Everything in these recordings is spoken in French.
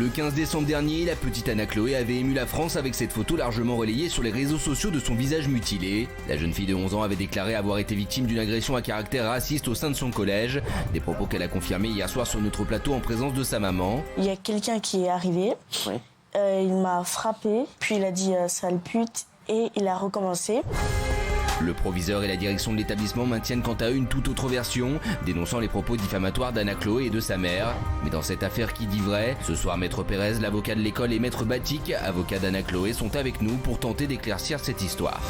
Le 15 décembre dernier, la petite Anna Chloé avait ému la France avec cette photo largement relayée sur les réseaux sociaux de son visage mutilé. La jeune fille de 11 ans avait déclaré avoir été victime d'une agression à caractère raciste au sein de son collège. Des propos qu'elle a confirmés hier soir sur notre plateau en présence de sa maman. Il y a quelqu'un qui est arrivé, il m'a frappé, puis il a dit sale pute et il a recommencé. Le proviseur et la direction de l'établissement maintiennent quant à eux une toute autre version, dénonçant les propos diffamatoires d'Anna Chloé et de sa mère. Mais dans cette affaire qui dit vrai, ce soir Maître Pérez, l'avocat de l'école, et Maître Batik, avocat d'Anna Chloé, sont avec nous pour tenter d'éclaircir cette histoire.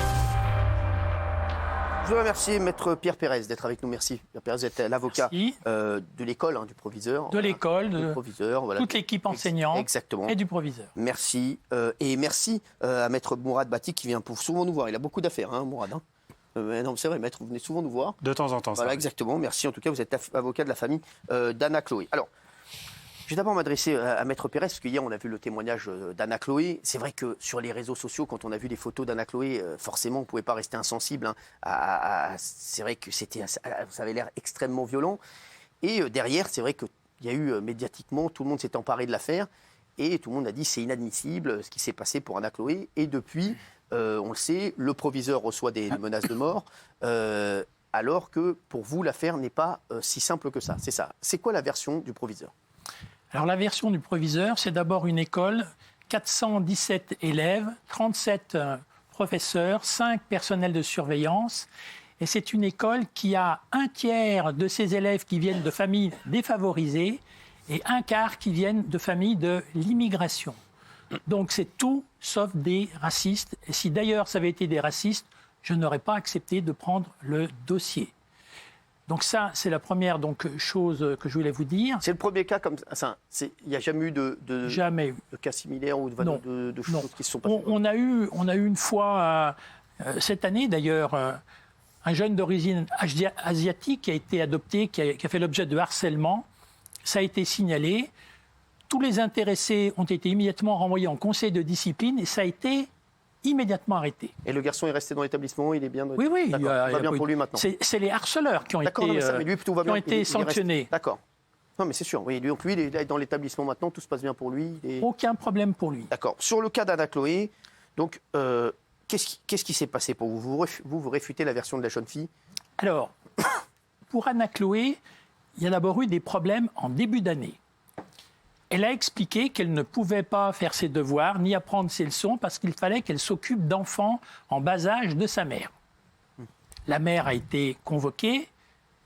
Je veux remercier Maître Pierre Pérez d'être avec nous. Merci. Pierre Pérez, vous êtes l'avocat de l'école, du proviseur. De l'école, du proviseur, voilà. Toute l'équipe enseignante exactement. Et du proviseur. Merci. Et merci à Maître Mourad Batik qui vient souvent nous voir. Il a beaucoup d'affaires, Mourad. Non, c'est vrai, Maître, vous venez souvent nous voir. De temps en temps, voilà, ça. Exactement. Merci. En tout cas, vous êtes avocat de la famille d'Anna Chloé. Alors, je vais d'abord m'adresser à Maître Pérez, parce qu'hier, on a vu le témoignage d'Anna Chloé. C'est vrai que sur les réseaux sociaux, quand on a vu les photos d'Anna Chloé, forcément, on ne pouvait pas rester insensible. C'est vrai que ça avait l'air extrêmement violent. Et derrière, c'est vrai qu'il y a eu médiatiquement, tout le monde s'est emparé de l'affaire. Et tout le monde a dit c'est inadmissible ce qui s'est passé pour Anna Chloé. Et depuis, on le sait, le proviseur reçoit des menaces de mort. Alors que pour vous, l'affaire n'est pas si simple que ça. C'est ça. C'est quoi la version du proviseur ? Alors la version du proviseur, c'est d'abord une école, 417 élèves, 37 professeurs, 5 personnels de surveillance. Et c'est une école qui a un tiers de ses élèves qui viennent de familles défavorisées et un quart qui viennent de familles de l'immigration. Donc c'est tout sauf des racistes. Et si d'ailleurs ça avait été des racistes, je n'aurais pas accepté de prendre le dossier. Donc ça, c'est la première chose que je voulais vous dire. C'est le premier cas comme ça. Il n'y a jamais eu de cas similaires ou de choses qui se sont passées. On a eu une fois, cette année d'ailleurs, un jeune d'origine asiatique qui a été adopté, qui a fait l'objet de harcèlement. Ça a été signalé. Tous les intéressés ont été immédiatement renvoyés en conseil de discipline et ça a été immédiatement arrêté. Et le garçon est resté dans l'établissement, il est bien... Oui, il va bien pour lui maintenant. C'est les harceleurs qui ont été sanctionnés. D'accord. Non, mais c'est sûr. Oui, lui, il est dans l'établissement maintenant, tout se passe bien pour lui. Aucun problème pour lui. D'accord. Sur le cas d'Anna Chloé, donc, qu'est-ce qui s'est passé pour vous ? Vous réfutez la version de la jeune fille ? Alors, pour Anna Chloé, il y a d'abord eu des problèmes en début d'année. Elle a expliqué qu'elle ne pouvait pas faire ses devoirs ni apprendre ses leçons parce qu'il fallait qu'elle s'occupe d'enfants en bas âge de sa mère. La mère a été convoquée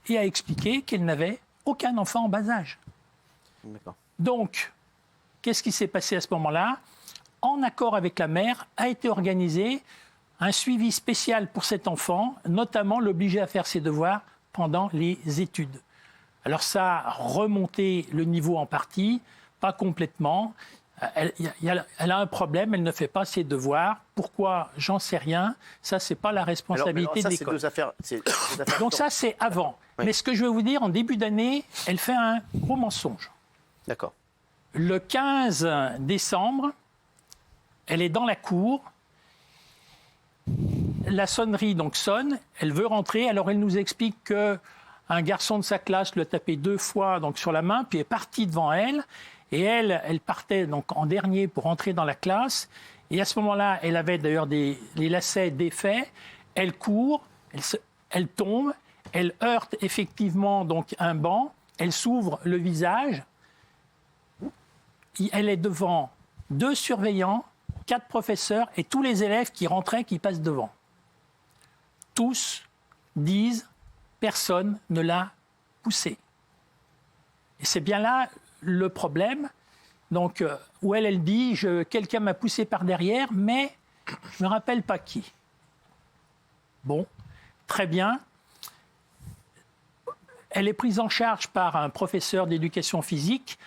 et a expliqué qu'elle n'avait aucun enfant en bas âge. D'accord. Donc, qu'est-ce qui s'est passé à ce moment-là ? En accord avec la mère, a été organisé un suivi spécial pour cet enfant, notamment l'obliger à faire ses devoirs pendant les études. Alors ça a remonté le niveau en partie, pas complètement. Elle a un problème, elle ne fait pas ses devoirs. Pourquoi ? J'en sais rien. Ça, c'est pas la responsabilité de l'école. Donc ça, c'est avant. Oui. Mais ce que je veux vous dire, en début d'année, elle fait un gros mensonge. D'accord. Le 15 décembre, elle est dans la cour. La sonnerie donc sonne. Elle veut rentrer. Alors elle nous explique que un garçon de sa classe l'a tapé 2 fois donc, sur la main, puis est parti devant elle. Et elle partait donc en dernier pour entrer dans la classe. Et à ce moment-là, elle avait d'ailleurs les lacets défaits. Elle court, elle tombe, elle heurte effectivement donc un banc. Elle s'ouvre le visage. Elle est devant 2 surveillants, 4 professeurs et tous les élèves qui rentraient, qui passent devant. Tous disent personne ne l'a poussée. Et c'est bien là le problème. Donc, où elle dit quelqu'un m'a poussé par derrière, mais je ne me rappelle pas qui. Bon, très bien. Elle est prise en charge par un professeur d'éducation physique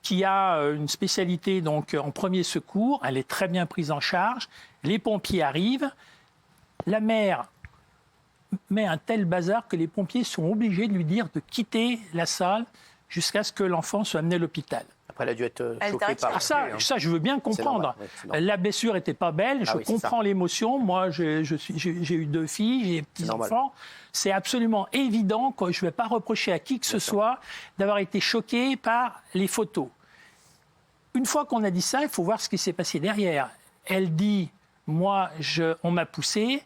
qui a une spécialité donc, en premier secours. Elle est très bien prise en charge. Les pompiers arrivent. La mère met un tel bazar que les pompiers sont obligés de lui dire de quitter la salle jusqu'à ce que l'enfant soit amené à l'hôpital. Après, elle a dû être choquée par... Ça, je veux bien comprendre. La blessure n'était pas belle, je comprends l'émotion. Moi, j'ai eu 2 filles, j'ai des petits-enfants. C'est absolument évident que je ne vais pas reprocher à qui que ce soit d'avoir été choqué par les photos. une fois qu'on a dit ça, il faut voir ce qui s'est passé derrière. Elle dit, moi, on m'a poussé,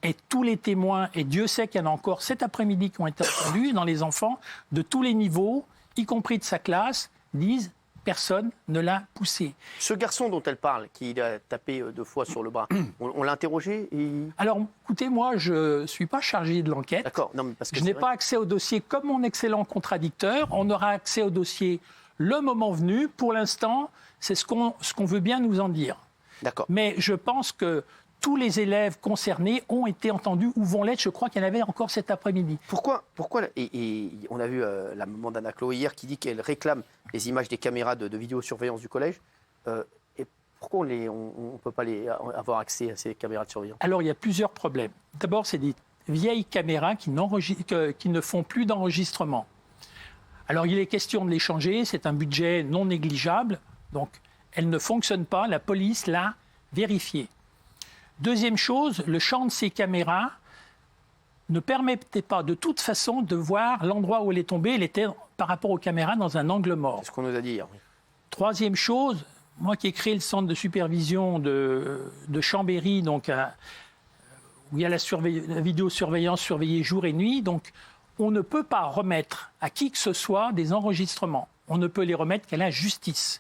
et tous les témoins, et Dieu sait qu'il y en a encore cet après-midi qui ont été entendus dans les enfants, de tous les niveaux, y compris de sa classe, disent, personne ne l'a poussé. Ce garçon dont elle parle, qui a tapé 2 fois sur le bras, on l'a interrogé Alors, écoutez, moi, je ne suis pas chargé de l'enquête. D'accord. Non, mais parce que je n'ai pas accès au dossier comme mon excellent contradicteur. On aura accès au dossier le moment venu. Pour l'instant, c'est ce qu'on veut bien nous en dire. D'accord. Mais je pense que tous les élèves concernés ont été entendus ou vont l'être. Je crois qu'il y en avait encore cet après-midi. Pourquoi et on a vu la maman d'Anna Chloé hier qui dit qu'elle réclame les images des caméras de vidéosurveillance du collège. Et pourquoi on ne peut pas avoir accès à ces caméras de surveillance? Alors, il y a plusieurs problèmes. D'abord, c'est des vieilles caméras qui ne font plus d'enregistrement. Alors, il est question de les changer. C'est un budget non négligeable. Donc, elles ne fonctionnent pas. La police l'a vérifié. Deuxième chose, le champ de ces caméras ne permettait pas de toute façon de voir l'endroit où elle est tombée. Elle était par rapport aux caméras dans un angle mort. C'est ce qu'on nous a dit hier. Oui. Troisième chose, moi qui ai créé le centre de supervision de Chambéry, donc où il y a la vidéosurveillance surveillée jour et nuit, donc on ne peut pas remettre à qui que ce soit des enregistrements. On ne peut les remettre qu'à la justice.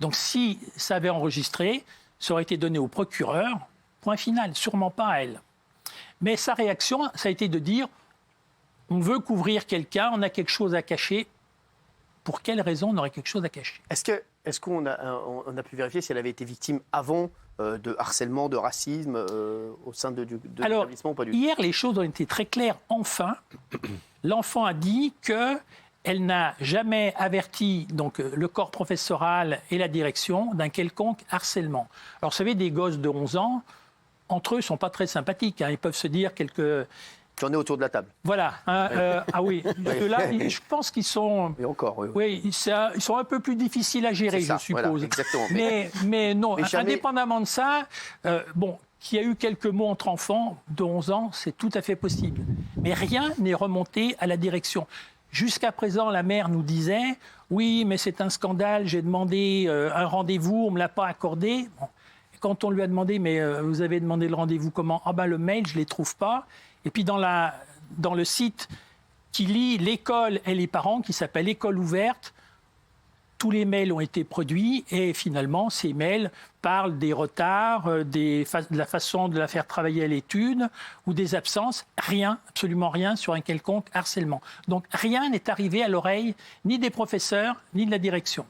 Donc si ça avait enregistré, ça aurait été donné au procureur. Point final, sûrement pas à elle. Mais sa réaction, ça a été de dire on veut couvrir quelqu'un, on a quelque chose à cacher. Pour quelle raison on aurait quelque chose à cacher? Est-ce qu'on a pu vérifier si elle avait été victime avant de harcèlement, de racisme au sein de l'établissement ou pas du tout? Hier, les choses ont été très claires. Enfin, l'enfant a dit qu'elle n'a jamais averti donc, le corps professoral et la direction d'un quelconque harcèlement. Alors, vous savez, des gosses de 11 ans, entre eux, ne sont pas très sympathiques. Hein. Ils peuvent se dire quelques... J'en ai autour de la table. Voilà. Ah oui. Là, je pense qu'ils sont... Et encore, oui. Oui, ils sont un peu plus difficiles à gérer, ça, je suppose. Voilà, exactement. Mais non, mais jamais... indépendamment de ça, qu'il y a eu quelques mots entre enfants de 11 ans, c'est tout à fait possible. Mais rien n'est remonté à la direction. Jusqu'à présent, la mère nous disait « Oui, mais c'est un scandale, j'ai demandé un rendez-vous, on ne me l'a pas accordé. Bon. » Quand on lui a demandé « Mais vous avez demandé le rendez-vous comment ?»« Ah ben le mail, je ne les trouve pas. » Et puis dans le site qui lie l'école et les parents, qui s'appelle École ouverte, tous les mails ont été produits et finalement, ces mails parlent des retards, de la façon de la faire travailler à l'étude ou des absences. Rien, absolument rien sur un quelconque harcèlement. Donc rien n'est arrivé à l'oreille ni des professeurs ni de la direction.